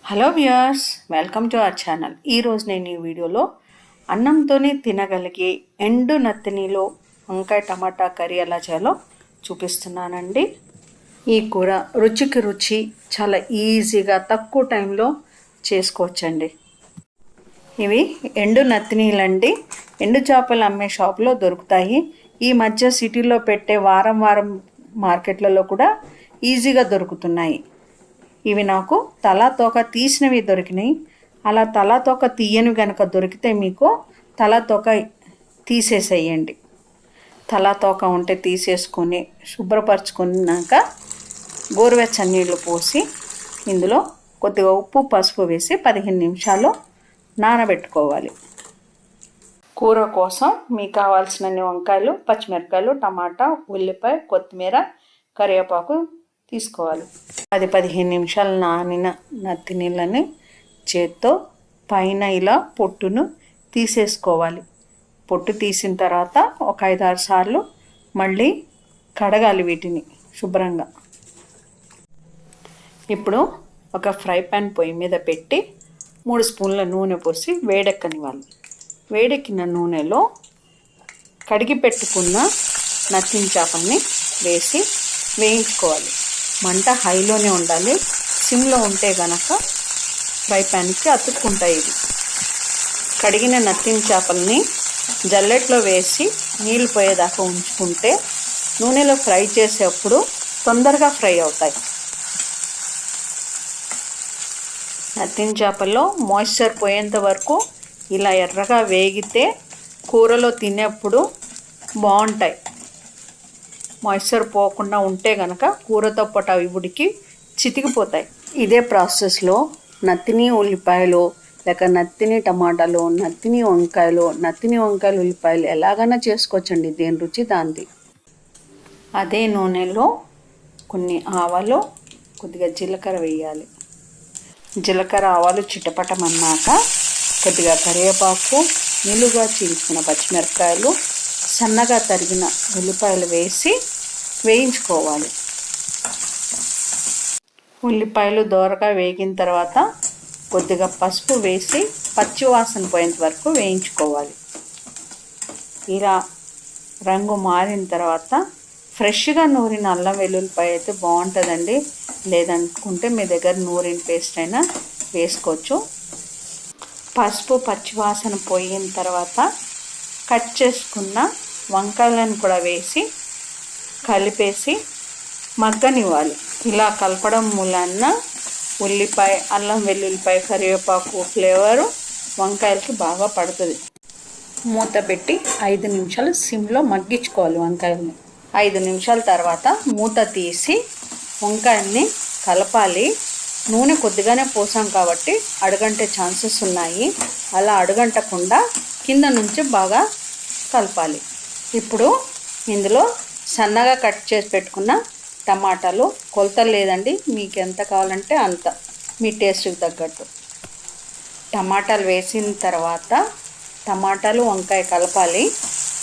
Hello viewers, welcome to our channel. ఈరోజు నేను ఈ వీడియోలో అన్నంతోనే తినగలిగే ఎండు నత్తినిలో వంకాయ టమాటా కర్రీ ఎలా చేయాలో చూపిస్తున్నానండి. ఈ కూర రుచికి రుచి, చాలా ఈజీగా తక్కువ టైంలో చేసుకోవచ్చండి. ఇవి ఎండు నత్తినీలండి. ఎండు చేపలు అమ్మే షాప్లో దొరుకుతాయి. ఈ మధ్య సిటీలో పెట్టే వారం వారం మార్కెట్లలో కూడా ఈజీగా దొరుకుతున్నాయి. ఇవి నాకు తలా తోక తీసినవి దొరికినాయి. అలా తలా తోక తీయనివి కనుక దొరికితే మీకు తలా తోక తీసేసేయండి. తలా తోక ఉంటే తీసేసుకొని శుభ్రపరచుకున్నాక గోరువెచ్చని నీళ్ళు పోసి ఇందులో కొద్దిగా ఉప్పు పసుపు వేసి 15 నిమిషాలు నానబెట్టుకోవాలి. కూర కోసం మీకు కావాల్సినన్ని వంకాయలు, పచ్చిమిరపకాయలు, టమాటా, ఉల్లిపాయ, కొత్తిమీర, కరివేపాకు తీసుకోవాలి. 10-15 నిమిషాలు నానిన నత్తి నీళ్ళని చేత్తో పైన ఇలా పొట్టును తీసేసుకోవాలి. పొట్టు తీసిన తర్వాత ఒక 5-6 సార్లు మళ్ళీ కడగాలి వీటిని శుభ్రంగా. ఇప్పుడు ఒక ఫ్రై పాన్ పొయ్యి మీద పెట్టి 3 స్పూన్ల నూనె పోసి వేడెక్కనివ్వాలి. వేడెక్కిన నూనెలో కడిగి పెట్టుకున్న నత్తిని చేపల్ని వేసి వేయించుకోవాలి. మంట హైలోనే ఉండాలి. సిమ్లో ఉంటే కనుక ఫ్రై ప్యాన్కి అతుక్కుంటాయి. ఇవి కడిగిన నత్తిని చేపల్ని జల్లెట్లో వేసి నీళ్ళు పోయేదాకా ఉంచుకుంటే నూనెలో ఫ్రై చేసేప్పుడు తొందరగా ఫ్రై అవుతాయి. నత్తిని చేపల్లో మాయిశ్చర్ పోయేంత వరకు ఇలా ఎర్రగా వేగితే కూరలో తినేప్పుడు బాగుంటాయి. మాయిశ్చర్ పోకుండా ఉంటే కనుక కూరతో పాటు అవి ఉడికి చితికిపోతాయి. ఇదే ప్రాసెస్లో నత్తిని ఉల్లిపాయలు, లేక నత్తిని టమాటాలు, నత్తిని వంకాయలు ఉల్లిపాయలు ఎలాగైనా చేసుకోవచ్చండి. దేని రుచి దాంది. అదే నూనెలో కొన్ని ఆవాలు, కొద్దిగా జీలకర్ర వేయాలి. జీలకర్ర ఆవాలు చిటపటమన్నాక కొద్దిగా కరివేపాకు, నిలువుగా చీల్చుకున్న పచ్చిమిరపకాయలు, సన్నగా తరిగిన ఉల్లిపాయలు వేసి వేయించుకోవాలి. ఉల్లిపాయలు దోరగా వేగిన తర్వాత కొద్దిగా పసుపు వేసి పచ్చివాసన పోయేంత వరకు వేయించుకోవాలి. ఇలా రంగు మారిన తర్వాత ఫ్రెష్గా నూరిన అల్లం వెల్లుల్లిపాయ అయితే బాగుంటుందండి. లేదనుకుంటే మీ దగ్గర నూరిన పేస్ట్ అయినా వేసుకోవచ్చు. పసుపు పచ్చివాసన పోయిన తర్వాత కట్ చేసుకున్న వంకాయలను కూడా వేసి కలిపేసి మగ్గనివ్వాలి. ఇలా కలపడం మూలాన ఉల్లిపాయ, అల్లం వెల్లుల్లిపాయ, కరివేపాకు ఫ్లేవరు వంకాయలకి బాగా పడుతుంది. మూత పెట్టి 5 నిమిషాలు సిమ్లో మగ్గించుకోవాలి వంకాయల్ని. 5 నిమిషాల తర్వాత మూత తీసి వంకాయల్ని కలపాలి. నూనె కొద్దిగానే పోసాం కాబట్టి అడుగంటే ఛాన్సెస్ ఉన్నాయి. అలా అడుగంటకుండా కింద నుంచి బాగా కలపాలి. ఇప్పుడు ఇందులో సన్నగా కట్ చేసి పెట్టుకున్న టమాటాలు, కొలతలు లేదండి, మీకు ఎంత కావాలంటే అంత, మీ టేస్ట్కి తగ్గట్టు. టమాటాలు వేసిన తర్వాత టమాటాలు వంకాయ కలపాలి.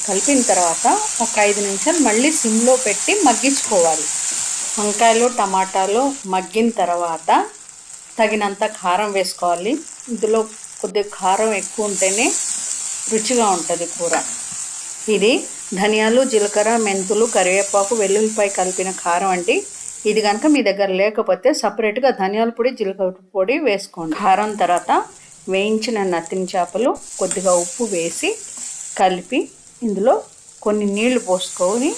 కలిపిన తర్వాత ఒక 5 నిమిషాలు మళ్ళీ సిమ్లో పెట్టి మగ్గించుకోవాలి. వంకాయలు టమాటాలు మగ్గిన తర్వాత తగినంత కారం వేసుకోవాలి. ఇందులో కొద్దిగా కారం ఎక్కువ ఉంటేనే రుచిగా ఉంటుంది కూర. ఇది ధనియాలు, జీలకర్ర, మెంతులు, కరివేపాకు, వెల్లుల్లిపాయ కలిపిన కారం అండి. ఇది కనుక మీ దగ్గర లేకపోతే సపరేట్గా ధనియాల పొడి, జీలకర్ర పొడి వేసుకోండి. కారం తర్వాత వేయించిన నత్తిని చేపలు, కొద్దిగా ఉప్పు వేసి కలిపి ఇందులో కొన్ని నీళ్లు పోసుకొని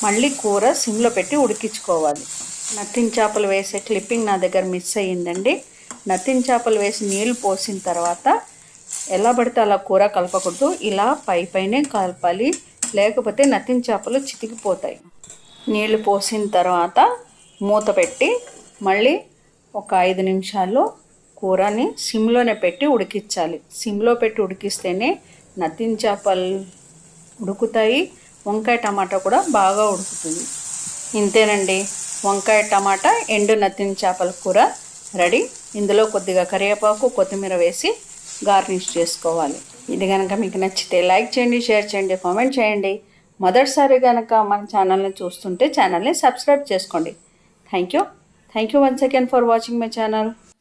మళ్ళీ కూర సిమ్లో పెట్టి ఉడికించుకోవాలి. నత్తిని చేపలు వేసే క్లిప్పింగ్ నా దగ్గర మిస్ అయ్యిందండి. నత్తిని చేపలు వేసి నీళ్లు పోసిన తర్వాత ఎలా పడితే అలా కూర కలపకూడదు. ఇలా పైనే కలపాలి, లేకపోతే నత్తిని చేపలు చితికిపోతాయి. నీళ్లు పోసిన తర్వాత మూత పెట్టి మళ్ళీ ఒక 5 నిమిషాలు కూరని సిమ్లోనే పెట్టి ఉడికించాలి. సిమ్లో పెట్టి ఉడికిస్తేనే నత్తిని చేపలు ఉడుకుతాయి, వంకాయ టమాటా కూడా బాగా ఉడుకుతుంది. ఇంతేనండి, వంకాయ టమాటా ఎండు నత్తిని చేపల కూర రెడీ. ఇందులో కొద్దిగా కరివేపాకు, కొత్తిమీర వేసి గార్నిష్ చేసుకోవాలి. ఇది కనుక మీకు నచ్చితే లైక్ చేయండి, షేర్ చేయండి, కామెంట్ చేయండి. మొదటిసారి కనుక మన ఛానల్ని చూస్తుంటే ఛానల్ని సబ్స్క్రైబ్ చేసుకోండి. Thank you once again for watching my channel.